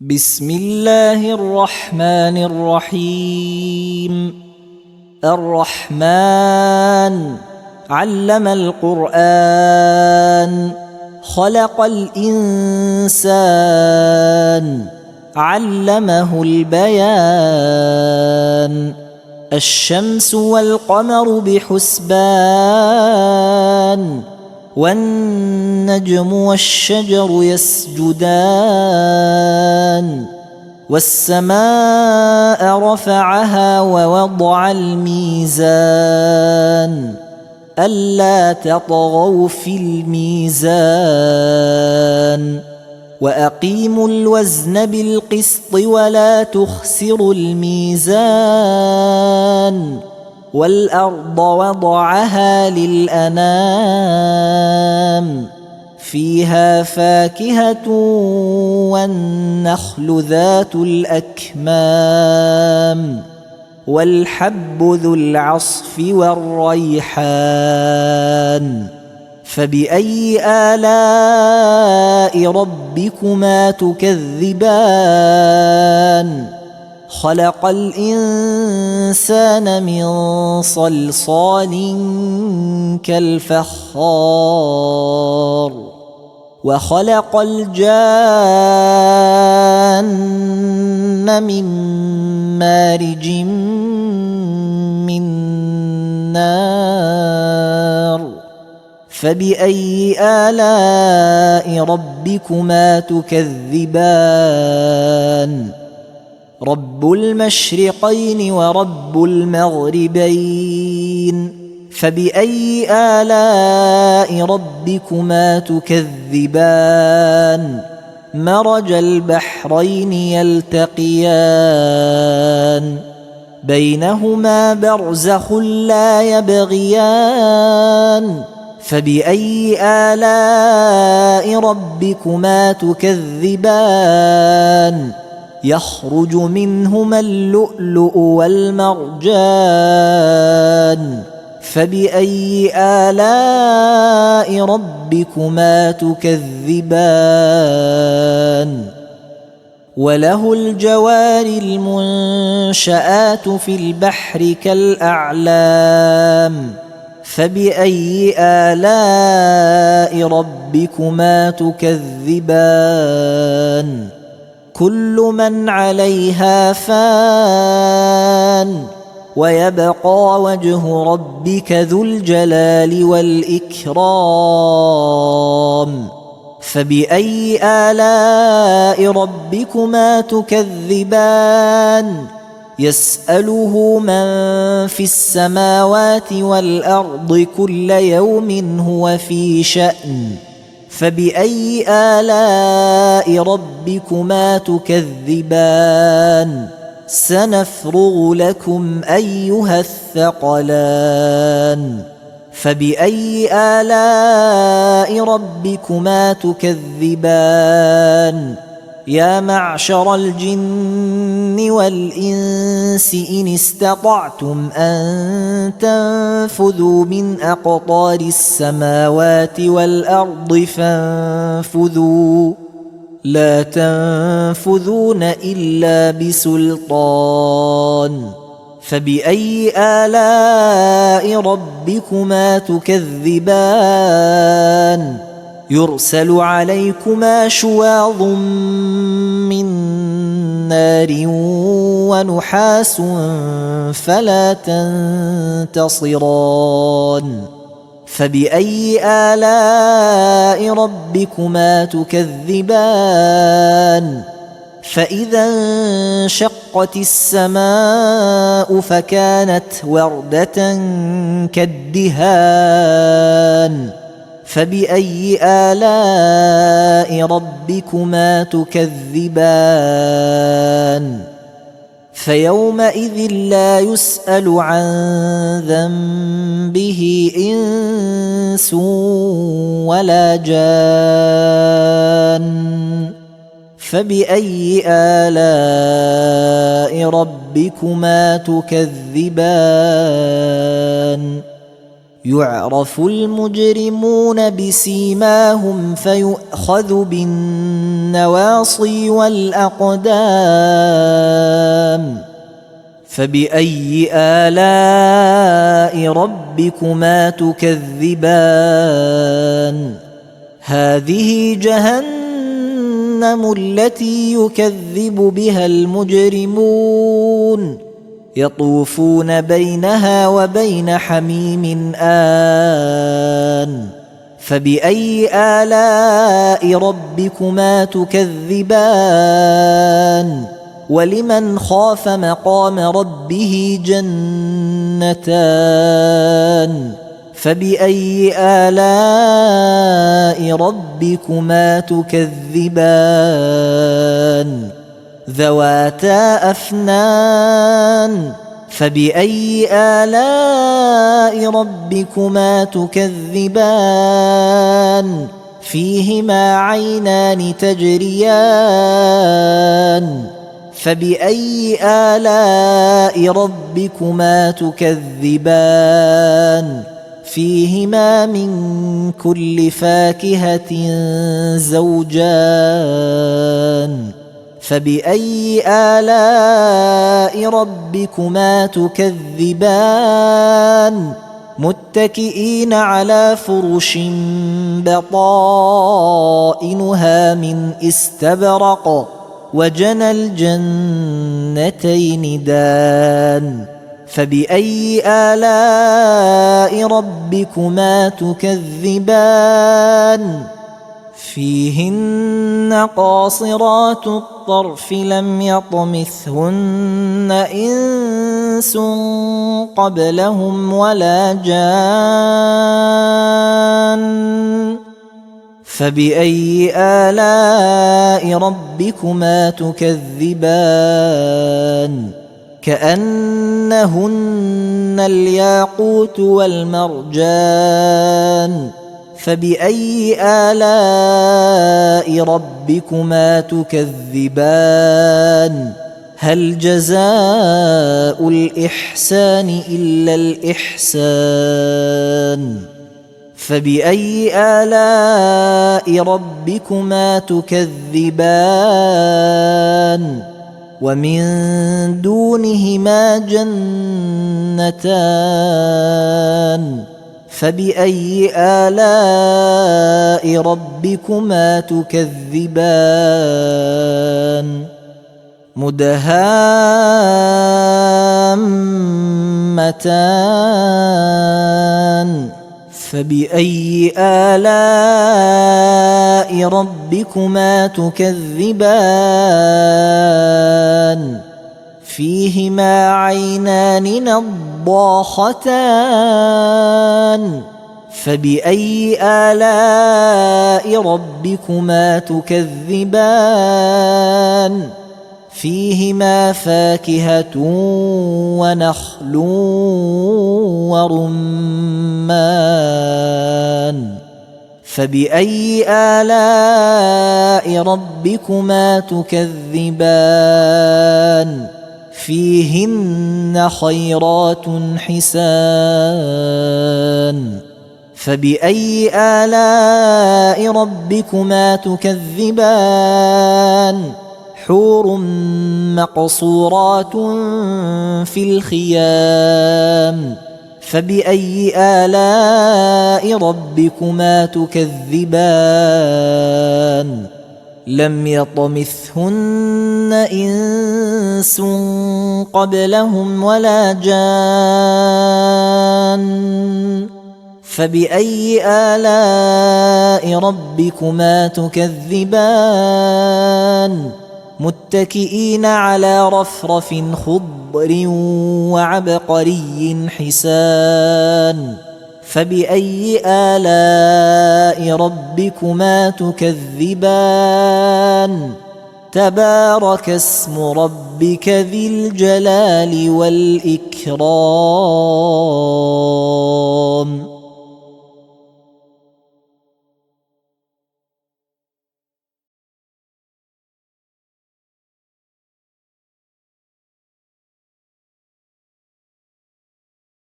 بسم الله الرحمن الرحيم. الرحمن علم القرآن، خلق الإنسان، علمه البيان. الشمس والقمر بحسبان، والنجم والشجر يسجدان. والسماء رفعها ووضع الميزان، ألا تطغوا في الميزان. وأقيموا الوزن بالقسط ولا تخسروا الميزان. والأرض وضعها للأنام، فيها فاكهة والنخل ذات الأكمام، والحب ذو العصف والريحان. فبأي آلاء ربكما تكذبان؟ خلق الإنسان من صلصال كالفخار، وخلق الجان من مارج من نار. فبأي آلاء ربكما تكذبان؟ رب المشرقين ورب المغربين، فبأي آلاء ربكما تكذبان؟ مرج البحرين يلتقيان، بينهما برزخ لا يبغيان. فبأي آلاء ربكما تكذبان؟ يخرج منهما اللؤلؤ والمرجان. فبأي آلاء ربكما تكذبان؟ وله الجوار المنشآت في البحر كالأعلام. فبأي آلاء ربكما تكذبان؟ كل من عليها فان، ويبقى وجه ربك ذو الجلال والإكرام. فبأي آلاء ربكما تكذبان؟ يسأله من في السماوات والأرض كل يوم هو في شأن. فبأي آلاء ربكما تكذبان؟ سنفرغ لكم أيها الثقلان. فبأي آلاء ربكما تكذبان؟ يا معشر الجن والإنس إن استطعتم أن تنفذوا من أقطار السماوات والأرض فانفذوا، لا تنفذون إلا بسلطان. فبأي آلاء ربكما تكذبان؟ يرسل عليكما شواظ من نار ونحاس فلا تنتصران. فبأي آلاء ربكما تكذبان؟ فإذا انشقت السماء فكانت وردة كالدهان. فبأي آلاء ربكما تكذبان؟ فيومئذ لا يسأل عن ذنبه إنس ولا جان. فبأي آلاء ربكما تكذبان؟ يعرف المجرمون بسيماهم فيؤخذ بالنواصي والأقدام فبأي آلاء ربكما تكذبان هذه جهنم التي يكذب بها المجرمون يطوفون بينها وبين حميم آن فبأي آلاء ربكما تكذبان ولمن خاف مقام ربه جنتان فبأي آلاء ربكما تكذبان ذواتا أفنان فبأي آلاء ربكما تكذبان فيهما عينان تجريان فبأي آلاء ربكما تكذبان فيهما من كل فاكهة زوجان فبأي آلاء ربكما تكذبان متكئين على فرش بطائنها من استبرق وجنى الجنتين دان فبأي آلاء ربكما تكذبان فيهن قاصرات الطرف لم يطمثهن إنس قبلهم ولا جان فبأي آلاء ربكما تكذبان كأنهن الياقوت والمرجان فبأي آلاء ربكما تكذبان هل جزاء الإحسان إلا الإحسان فبأي آلاء ربكما تكذبان ومن دونهما جنتان فبأي آلاء ربكما تكذبان مدهامتان فبأي آلاء ربكما تكذبان فيهما عينان نضاختان فبأي آلاء ربكما تكذبان فيهما فاكهة ونخل ورمان فبأي آلاء ربكما تكذبان فيهن خيرات حسان فبأي آلاء ربكما تكذبان حور مقصورات في الخيام فبأي آلاء ربكما تكذبان لم يطمثهن إنس قبلهم ولا جان فبأي آلاء ربكما تكذبان متكئين على رفرف خضر وعبقري حسان فبأي آلاء ربكما تكذبان تبارك اسم ربك ذي الجلال والإكرام